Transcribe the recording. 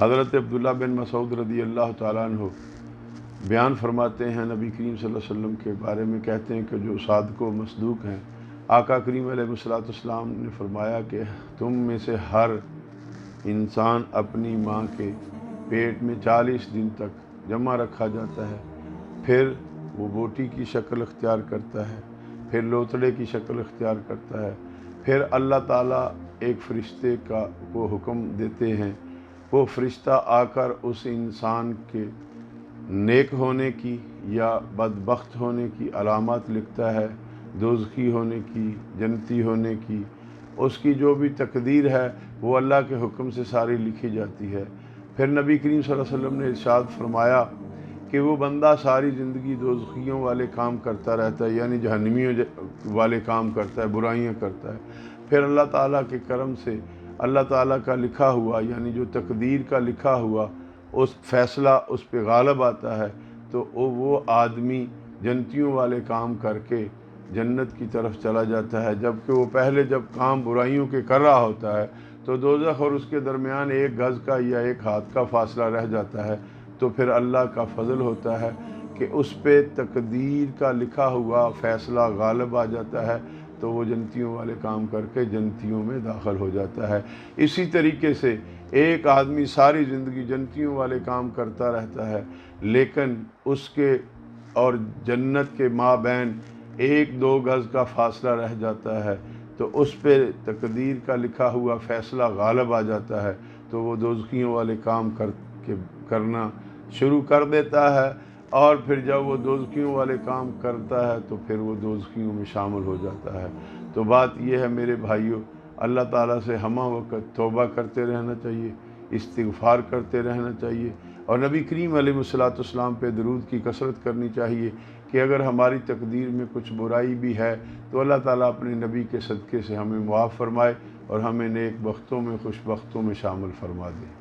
حضرت عبداللہ بن مسعود رضی اللہ تعالیٰ عنہ بیان فرماتے ہیں نبی کریم صلی اللہ علیہ وسلم کے بارے میں، کہتے ہیں کہ جو صادق و مصدوق ہیں، آقا کریم علیہ الصلوۃ والسلام نے فرمایا کہ تم میں سے ہر انسان اپنی ماں کے پیٹ میں 40 دن تک جمع رکھا جاتا ہے، پھر وہ بوٹی کی شکل اختیار کرتا ہے، پھر لوتڑے کی شکل اختیار کرتا ہے، پھر اللہ تعالیٰ ایک فرشتے کو حکم دیتے ہیں، وہ فرشتہ آ کر اس انسان کے نیک ہونے کی یا بدبخت ہونے کی علامات لکھتا ہے، دوزخی ہونے کی، جنتی ہونے کی، اس کی جو بھی تقدیر ہے وہ اللہ کے حکم سے ساری لکھی جاتی ہے۔ پھر نبی کریم صلی اللہ علیہ وسلم نے ارشاد فرمایا کہ وہ بندہ ساری زندگی دوزخیوں والے کام کرتا رہتا ہے، یعنی جہنمیوں والے کام کرتا ہے، برائیاں کرتا ہے، پھر اللہ تعالیٰ کے کرم سے اللہ تعالیٰ کا لکھا ہوا، یعنی جو تقدیر کا لکھا ہوا اس فیصلہ اس پہ غالب آتا ہے، تو وہ آدمی جنتیوں والے کام کر کے جنت کی طرف چلا جاتا ہے، جبکہ وہ پہلے جب کام برائیوں کے کر رہا ہوتا ہے تو دوزخ اور اس کے درمیان 1 گز کا یا 1 ہاتھ کا فاصلہ رہ جاتا ہے، تو پھر اللہ کا فضل ہوتا ہے کہ اس پہ تقدیر کا لکھا ہوا فیصلہ غالب آ جاتا ہے، تو وہ جنتیوں والے کام کر کے جنتیوں میں داخل ہو جاتا ہے۔ اسی طریقے سے ایک آدمی ساری زندگی جنتیوں والے کام کرتا رہتا ہے، لیکن اس کے اور جنت کے مابین 1-2 گز کا فاصلہ رہ جاتا ہے، تو اس پہ تقدیر کا لکھا ہوا فیصلہ غالب آ جاتا ہے، تو وہ دوزخیوں والے کام کرنا شروع کر دیتا ہے، اور پھر جب وہ دوزخیوں والے کام کرتا ہے تو پھر وہ دوزخیوں میں شامل ہو جاتا ہے۔ تو بات یہ ہے میرے بھائیوں، اللہ تعالیٰ سے ہمہ وقت توبہ کرتے رہنا چاہیے، استغفار کرتے رہنا چاہیے، اور نبی کریم علیہ الصلوۃ والسلام پہ درود کی کثرت کرنی چاہیے کہ اگر ہماری تقدیر میں کچھ برائی بھی ہے تو اللہ تعالیٰ اپنے نبی کے صدقے سے ہمیں معاف فرمائے اور ہمیں نیک بختوں میں، خوش بختوں میں شامل فرما دے۔